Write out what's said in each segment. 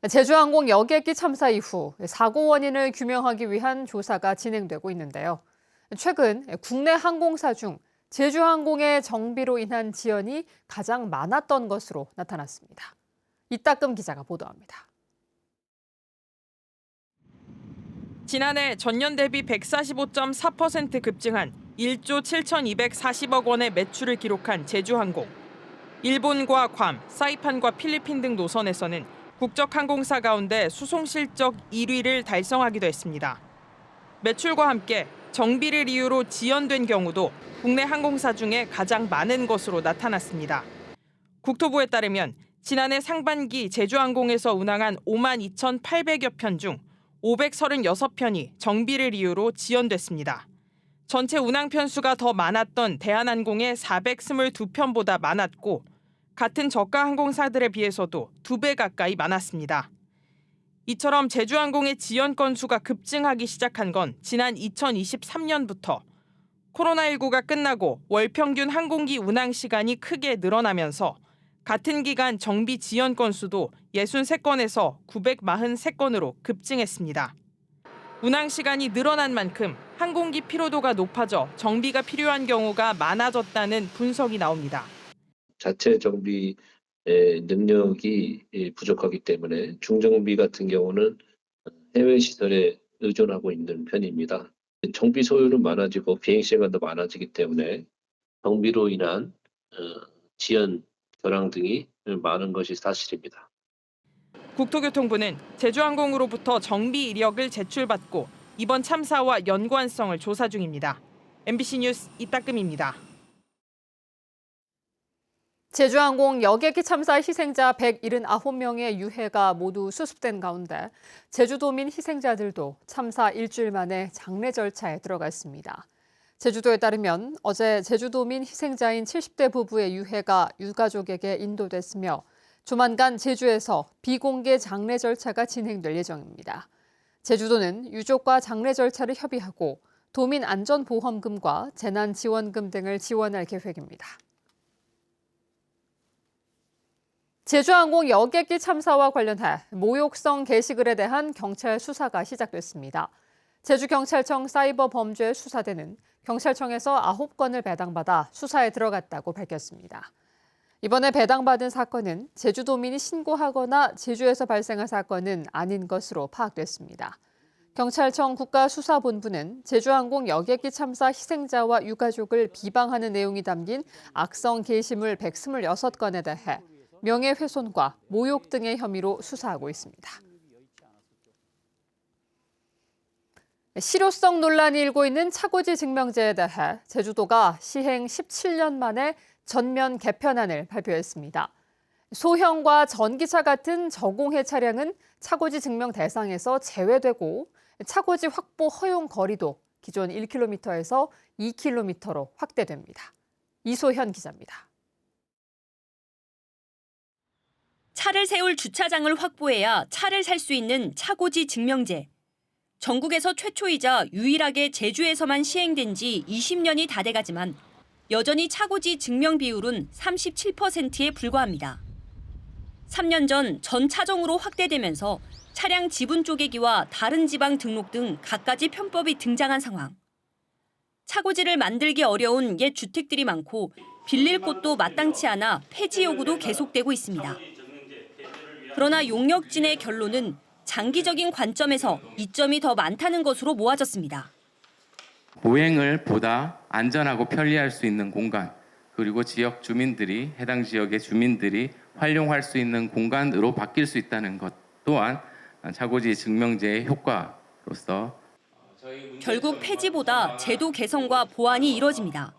제주항공 여객기 참사 이후 사고 원인을 규명하기 위한 조사가 진행되고 있는데요. 최근 국내 항공사 중 제주항공의 정비로 인한 지연이 가장 많았던 것으로 나타났습니다. 이따금 기자가 보도합니다. 지난해 전년 대비 145.4% 급증한 1조 7,240억 원의 매출을 기록한 제주항공. 일본과 괌, 사이판과 필리핀 등 노선에서는 국적 항공사 가운데 수송 실적 1위를 달성하기도 했습니다. 매출과 함께 정비를 이유로 지연된 경우도 국내 항공사 중에 가장 많은 것으로 나타났습니다. 국토부에 따르면 지난해 상반기 제주항공에서 운항한 52,800여 편 중 536편이 정비를 이유로 지연됐습니다. 전체 운항 편수가 더 많았던 대한항공의 422편보다 많았고 같은 저가 항공사들에 비해서도 2배 가까이 많았습니다. 이처럼 제주항공의 지연 건수가 급증하기 시작한 건 지난 2023년부터 코로나19가 끝나고 월 평균 항공기 운항 시간이 크게 늘어나면서 같은 기간 정비 지연 건수도 63건에서 943건으로 급증했습니다. 운항 시간이 늘어난 만큼 항공기 피로도가 높아져 정비가 필요한 경우가 많아졌다는 분석이 나옵니다. 자체 정비의 능력이 부족하기 때문에 중정비 같은 경우는 해외 시설에 의존하고 있는 편입니다. 정비 소요는 많아지고 비행 시간도 많아지기 때문에 정비로 인한 지연, 결항 등이 많은 것이 사실입니다. 국토교통부는 제주항공으로부터 정비 이력을 제출받고 이번 참사와 연관성을 조사 중입니다. MBC 뉴스 이따금입니다. 제주항공 여객기 참사 희생자 179명의 유해가 모두 수습된 가운데 제주도민 희생자들도 참사 일주일 만에 장례 절차에 들어갔습니다. 제주도에 따르면 어제 제주도민 희생자인 70대 부부의 유해가 유가족에게 인도됐으며 조만간 제주에서 비공개 장례 절차가 진행될 예정입니다. 제주도는 유족과 장례 절차를 협의하고 도민 안전보험금과 재난지원금 등을 지원할 계획입니다. 제주항공 여객기 참사와 관련해 모욕성 게시글에 대한 경찰 수사가 시작됐습니다. 제주경찰청 사이버범죄수사대는 경찰청에서 9건을 배당받아 수사에 들어갔다고 밝혔습니다. 이번에 배당받은 사건은 제주도민이 신고하거나 제주에서 발생한 사건은 아닌 것으로 파악됐습니다. 경찰청 국가수사본부는 제주항공 여객기 참사 희생자와 유가족을 비방하는 내용이 담긴 악성 게시물 126건에 대해 명예훼손과 모욕 등의 혐의로 수사하고 있습니다. 실효성 논란이 일고 있는 차고지 증명제에 대해 제주도가 시행 17년 만에 전면 개편안을 발표했습니다. 소형과 전기차 같은 저공해 차량은 차고지 증명 대상에서 제외되고 차고지 확보 허용 거리도 기존 1km에서 2km로 확대됩니다. 이소현 기자입니다. 차를 세울 주차장을 확보해야 차를 살 수 있는 차고지 증명제. 전국에서 최초이자 유일하게 제주에서만 시행된 지 20년이 다 돼가지만 여전히 차고지 증명 비율은 37%에 불과합니다. 3년 전 전 차종으로 확대되면서 차량 지분 쪼개기와 다른 지방 등록 등 갖가지 편법이 등장한 상황. 차고지를 만들기 어려운 옛 주택들이 많고 빌릴 곳도 마땅치 않아 폐지 요구도 계속되고 있습니다. 그러나 용역진의 결론은 장기적인 관점에서 이점이 더 많다는 것으로 모아졌습니다. 보행을 보다 안전하고 편리할 수 있는 공간, 그리고 지역 주민들이 해당 지역의 주민들이 활용할 수 있는 공간으로 바뀔 수 있다는 것 또한 차고지 증명제의 효과로서 결국 폐지보다 제도 개선과 보완이 이뤄집니다.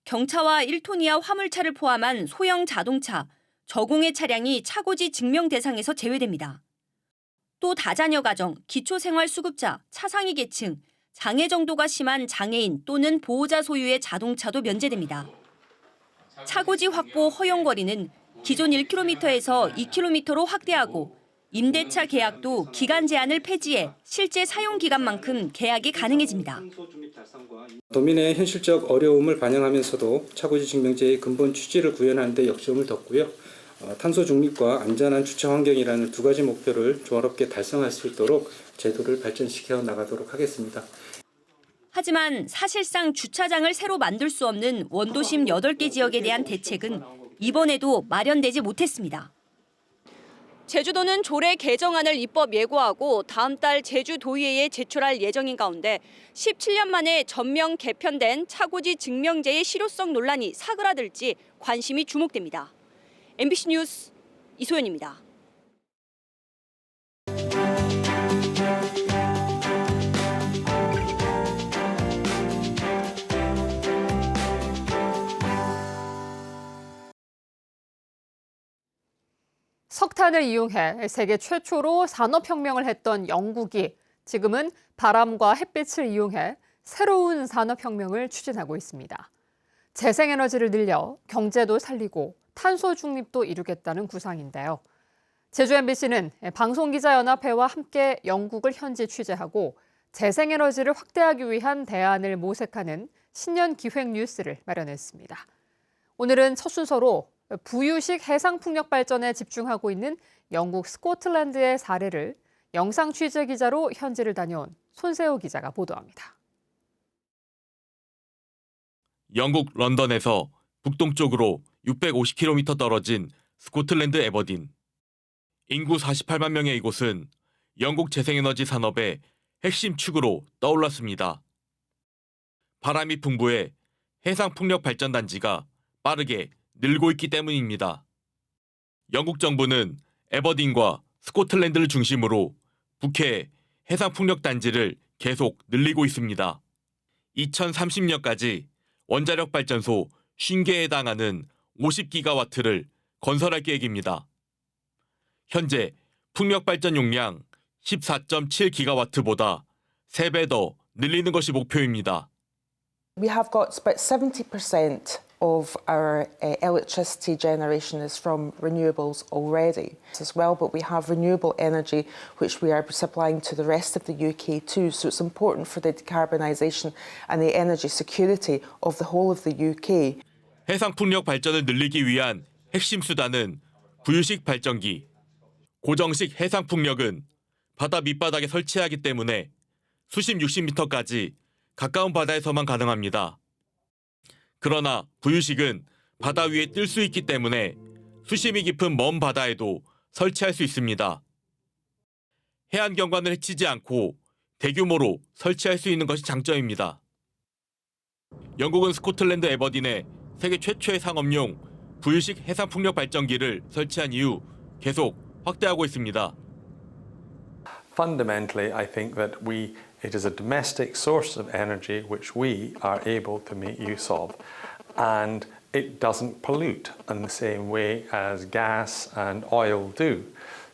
경차와 1톤 이하 화물차를 포함한 소형 자동차, 저공해 차량이 차고지 증명 대상에서 제외됩니다. 또 다자녀 가정, 기초생활수급자, 차상위 계층, 장애 정도가 심한 장애인 또는 보호자 소유의 자동차도 면제됩니다. 차고지 확보 허용 거리는 기존 1km에서 2km로 확대하고 임대차 계약도 기간 제한을 폐지해 실제 사용 기간만큼 계약이 가능해집니다. 도민의 현실적 어려움을 반영하면서도 차고지 증명제의 근본 취지를 구현하는 데 역점을 뒀고요. 탄소 중립과 안전한 주차 환경이라는 두 가지 목표를 조화롭게 달성할 수 있도록 제도를 발전시켜 나가도록 하겠습니다. 하지만 사실상 주차장을 새로 만들 수 없는 원도심 8개 지역에 대한 대책은 이번에도 마련되지 못했습니다. 제주도는 조례 개정안을 입법 예고하고 다음 달 제주도의회에 제출할 예정인 가운데 17년 만에 전면 개편된 차고지 증명제의 실효성 논란이 사그라들지 관심이 주목됩니다. MBC 뉴스 이소연입니다. 석탄을 이용해 세계 최초로 산업혁명을 했던 영국이 지금은 바람과 햇빛을 이용해 새로운 산업혁명을 추진하고 있습니다. 재생에너지를 늘려 경제도 살리고 탄소 중립도 이루겠다는 구상인데요. 제주 MBC는 방송기자연합회와 함께 영국을 현지 취재하고 재생에너지를 확대하기 위한 대안을 모색하는 신년 기획 뉴스를 마련했습니다. 오늘은 첫 순서로 부유식 해상풍력 발전에 집중하고 있는 영국 스코틀랜드의 사례를 영상 취재 기자로 현지를 다녀온 손세호 기자가 보도합니다. 영국 런던에서 북동쪽으로 650km 떨어진 스코틀랜드 에버딘. 인구 48만 명의 이곳은 영국 재생에너지 산업의 핵심 축으로 떠올랐습니다. 바람이 풍부해 해상풍력 발전단지가 빠르게 늘고 있기 때문입니다. 영국 정부는 에버딘과 스코틀랜드를 중심으로 북해의 해상풍력 단지를 계속 늘리고 있습니다. 2030년까지 원자력 발전소 50개에 해당하는 50기가와트를 건설할 계획입니다. 현재 풍력 발전 용량 14.7기가와트보다 3배 더 늘리는 것이 목표입니다. We have got about 70% of our electricity generation is from renewables already as well, but we have renewable energy which we are supplying to the rest of the UK too, so it's important for the decarbonisation and the energy security of the whole of the UK. 해상풍력 발전을 늘리기 위한 핵심 수단은 부유식 발전기. 고정식 해상풍력은 바다 밑바닥에 설치하기 때문에 수심 60m까지 가까운 바다에서만 가능합니다. 그러나 부유식은 바다 위에 뜰 수 있기 때문에 수심이 깊은 먼 바다에도 설치할 수 있습니다. 해안 경관을 해치지 않고 대규모로 설치할 수 있는 것이 장점입니다. 영국은 스코틀랜드 에버딘에 세계 최초의 상업용 부유식 해상풍력 발전기를 설치한 이후 계속 확대하고 있습니다. Fundamentally, I think that it is a domestic source of energy which we are able to make use of, and it doesn't pollute in the same way as gas and oil do.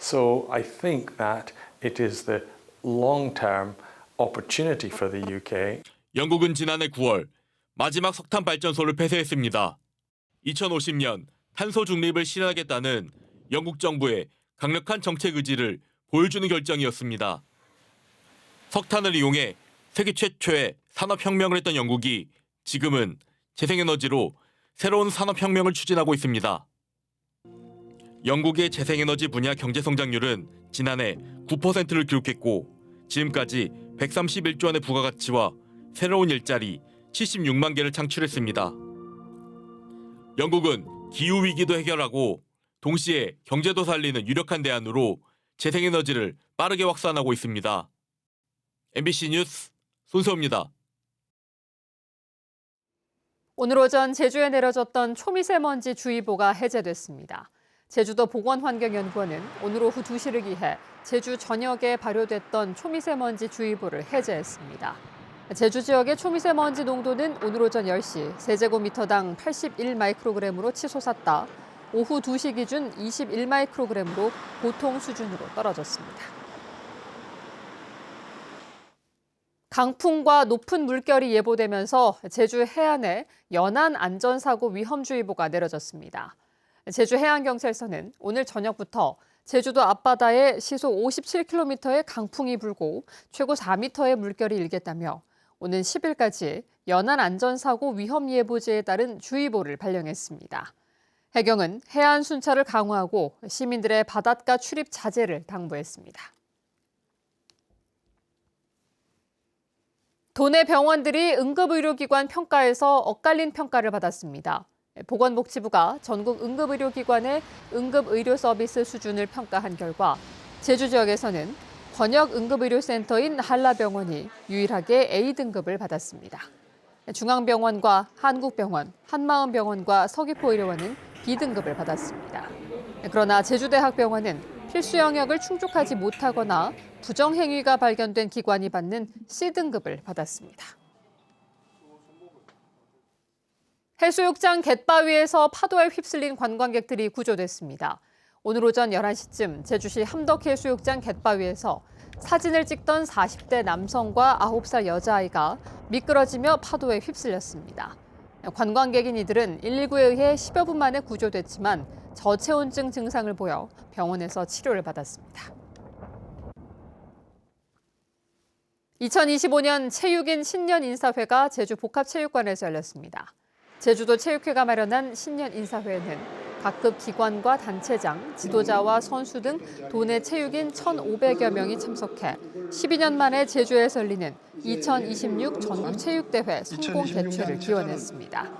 So I think that it is the long-term opportunity for the UK. 영국은 지난해 9월 마지막 석탄 발전소를 폐쇄했습니다. 2050년 탄소 중립을 실현하겠다는 영국 정부의 강력한 정책 의지를 보여주는 결정이었습니다. 석탄을 이용해 세계 최초의 산업혁명을 했던 영국이 지금은 재생에너지로 새로운 산업혁명을 추진하고 있습니다. 영국의 재생에너지 분야 경제성장률은 지난해 9%를 기록했고 지금까지 131조 원의 부가가치와 새로운 일자리 76만 개를 창출했습니다. 영국은 기후위기도 해결하고 동시에 경제도 살리는 유력한 대안으로 재생에너지를 빠르게 확산하고 있습니다. MBC 뉴스 손세호입니다. 오늘 오전 제주에 내려졌던 초미세먼지 주의보가 해제됐습니다. 제주도 보건환경연구원은 오늘 오후 2시를 기해 제주 전역에 발효됐던 초미세먼지 주의보를 해제했습니다. 제주 지역의 초미세먼지 농도는 오늘 오전 10시 세제곱미터당 81마이크로그램으로 치솟았다. 오후 2시 기준 21마이크로그램으로 보통 수준으로 떨어졌습니다. 강풍과 높은 물결이 예보되면서 제주 해안에 연안 안전사고 위험주의보가 내려졌습니다. 제주 해양경찰서는 오늘 저녁부터 제주도 앞바다에 시속 57km의 강풍이 불고 최고 4m의 물결이 일겠다며 오는 10일까지 연안 안전사고 위험예보제에 따른 주의보를 발령했습니다. 해경은 해안 순찰을 강화하고 시민들의 바닷가 출입 자제를 당부했습니다. 도내 병원들이 응급의료기관 평가에서 엇갈린 평가를 받았습니다. 보건복지부가 전국 응급의료기관의 응급의료 서비스 수준을 평가한 결과 제주 지역에서는 권역응급의료센터인 한라병원이 유일하게 A등급을 받았습니다. 중앙병원과 한국병원, 한마음병원과 서귀포의료원은 B등급을 받았습니다. 그러나 제주대학병원은 필수 영역을 충족하지 못하거나 부정행위가 발견된 기관이 받는 C등급을 받았습니다. 해수욕장 갯바위에서 파도에 휩쓸린 관광객들이 구조됐습니다. 오늘 오전 11시쯤 제주시 함덕해수욕장 갯바위에서 사진을 찍던 40대 남성과 9살 여자아이가 미끄러지며 파도에 휩쓸렸습니다. 관광객인 이들은 119에 의해 10여 분 만에 구조됐지만 저체온증 증상을 보여 병원에서 치료를 받았습니다. 2025년 체육인 신년인사회가 제주 복합체육관에서 열렸습니다. 제주도 체육회가 마련한 신년인사회는 각급 기관과 단체장, 지도자와 선수 등 도내 체육인 1,500여 명이 참석해 12년 만에 제주에서 열리는 2026 전국체육대회 성공 개최를 기원했습니다.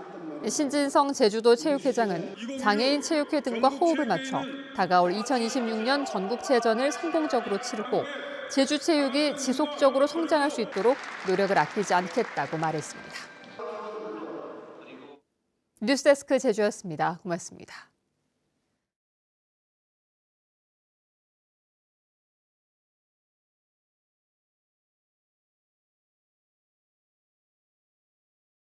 신진성 제주도 체육회장은 장애인 체육회 등과 호흡을 맞춰 다가올 2026년 전국체전을 성공적으로 치르고 제주 체육이 지속적으로 성장할 수 있도록 노력을 아끼지 않겠다고 말했습니다. 뉴스데스크 제주였습니다. 고맙습니다.